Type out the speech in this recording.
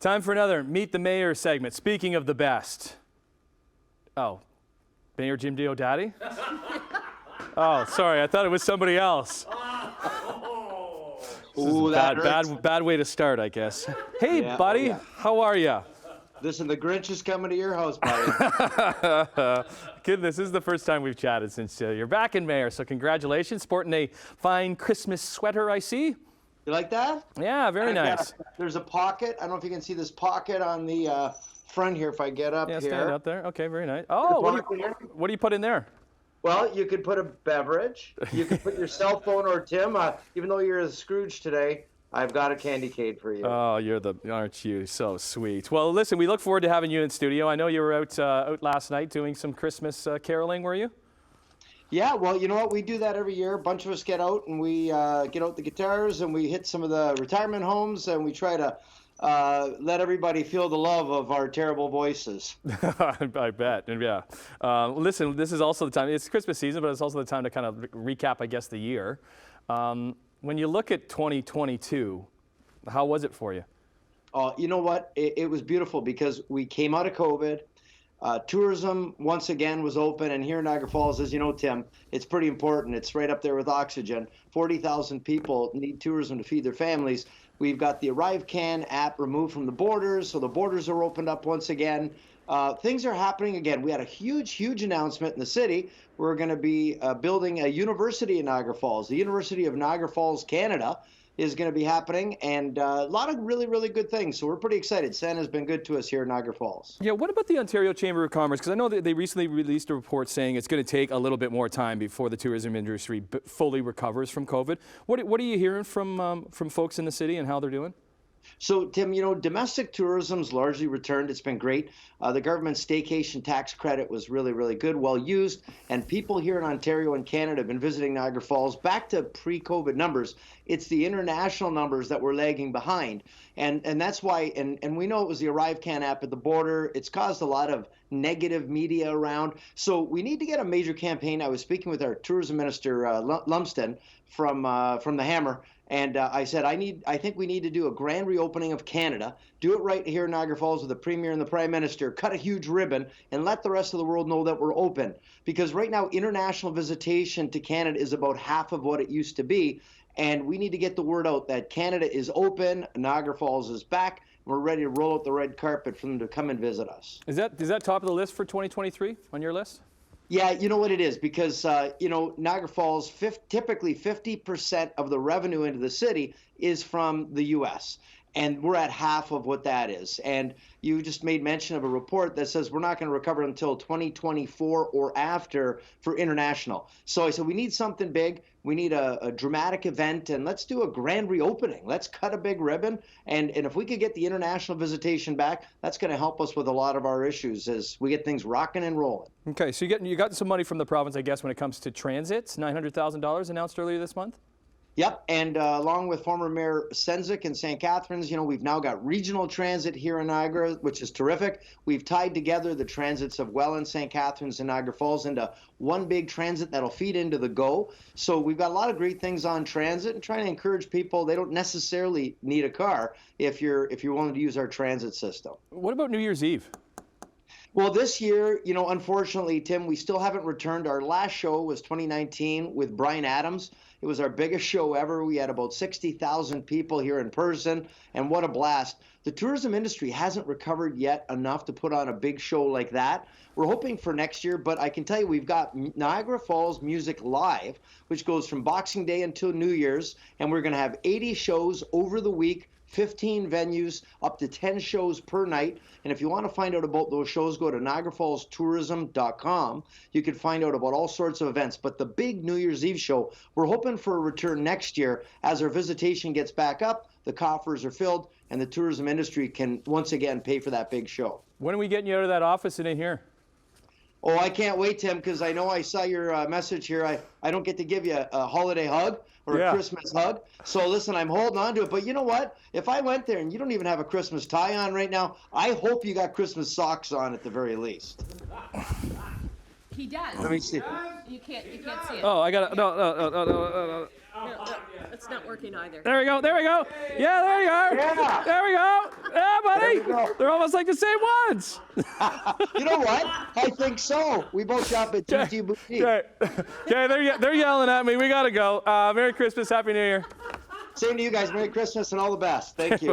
Time for another Meet the Mayor segment. Speaking of the best. Oh, Mayor Jim Diodati? Oh, sorry, I thought it was somebody else. Ooh, Bad way to start, I guess. Hey, Yeah, buddy, yeah. how are you? Listen, the Grinch is coming to your house, buddy. Goodness, this is the first time we've chatted since you're back in Mayor, so congratulations. Sporting a fine Christmas sweater, I see. You like that? Yeah, very nice. There's a pocket. I don't know if you can see this pocket on the front here if I get up Yeah, here. stand up there. Okay, very nice. Oh, what do you put in there? Well, you could put a beverage. You could put your cell phone or Tim. Even though you're a Scrooge today, I've got a candy cane for you. Oh, aren't you so sweet? Well, listen, we look forward to having you in studio. I know you were out last night doing some Christmas caroling, were you? Yeah, well, you know what? We do that every year. A bunch of us get out and we get out the guitars and we hit some of the retirement homes and we try to let everybody feel the love of our terrible voices. I bet, yeah. Listen, this is also the time, it's Christmas season, but it's also the time to kind of recap, I guess, the year. When you look at 2022, how was it for you? You know what? It was beautiful because we came out of COVID. Tourism, once again, was open. And here in Niagara Falls, as you know, Tim, it's pretty important. It's right up there with oxygen. 40,000 people need tourism to feed their families. We've got the ArriveCan app removed from the borders, so the borders are opened up once again. Things are happening again. We had a huge announcement in the city. We're going to be building a university in Niagara Falls. The University of Niagara Falls, Canada, is going to be happening, and a lot of really good things. So we're pretty excited. Santa's been good to us here in Niagara Falls. Yeah, what about the Ontario Chamber of Commerce? Because I know that they recently released a report saying it's going to take a little bit more time before the tourism industry fully recovers from COVID. What are you hearing from folks in the city and how they're doing? So, Tim, you know, domestic tourism's largely returned. It's been great. The government's staycation tax credit was really good, well used, and people here in Ontario and Canada have been visiting Niagara Falls back to pre-COVID numbers. It's the international numbers that were lagging behind, and that's why, and we know it was the ArriveCan app at the border. It's caused a lot of negative media around. So we need to get a major campaign. I was speaking with our tourism minister, Lumsden, from the Hammer. And I said, I think we need to do a grand reopening of Canada, do it right here in Niagara Falls with the Premier and the Prime Minister, cut a huge ribbon, and let the rest of the world know that we're open. Because right now, international visitation to Canada is about half of what it used to be. And we need to get the word out that Canada is open, Niagara Falls is back, and we're ready to roll out the red carpet for them to come and visit us. Is that top of the list for 2023 on your list? Yeah, you know what it is, because, you know, Niagara Falls, typically 50% of the revenue into the city is from the U.S., and we're at half of what that is. And you just made mention of a report that says we're not going to recover until 2024 or after for international. So I said we need something big. We need a dramatic event, and let's do a grand reopening. Let's cut a big ribbon, and if we could get the international visitation back, that's going to help us with a lot of our issues as we get things rocking and rolling. Okay, so you got some money from the province, I guess, when it comes to transit. $900,000 announced earlier this month. Yep, and along with former Mayor Senzik and St. Catharines, you know, we've now got regional transit here in Niagara, which is terrific. We've tied together the transits of Welland, St. Catharines, and Niagara Falls into one big transit that'll feed into the GO. So we've got a lot of great things on transit and trying to encourage people. They don't necessarily need a car if you're willing to use our transit system. What about New Year's Eve? Well, this year, you know, unfortunately, Tim, we still haven't returned. Our last show was 2019 with Brian Adams. It was our biggest show ever. We had about 60,000 people here in person, and what a blast. The tourism industry hasn't recovered yet enough to put on a big show like that. We're hoping for next year, but I can tell you we've got Niagara Falls Music Live, which goes from Boxing Day until New Year's, and we're going to have 80 shows over the week, 15 venues, up to 10 shows per night. And if you want to find out about those shows, go to NiagaraFallsTourism.com. You can find out about all sorts of events. But the big New Year's Eve show, we're hoping for a return next year as our visitation gets back up, the coffers are filled, and the tourism industry can once again pay for that big show. When are we getting you out of that office and in here? Oh, I can't wait, Tim, because I know I saw your message here. I don't get to give you a holiday hug or a Christmas hug. So listen, I'm holding on to it. But you know what? If I went there and you don't even have a Christmas tie on right now, I hope you got Christmas socks on at the very least. He does. Let me see. You can't see it. Oh, I got it. No. No, it's not working either. There we go. Yeah, there you are. Yeah. There we go. Yeah, buddy. know. They're almost like the same ones. You know what? I think so. We both shop at TT Boutique. Okay, they're yelling at me. We gotta go. Merry Christmas, Happy New Year. Same to you guys. Merry Christmas and all the best. Thank you.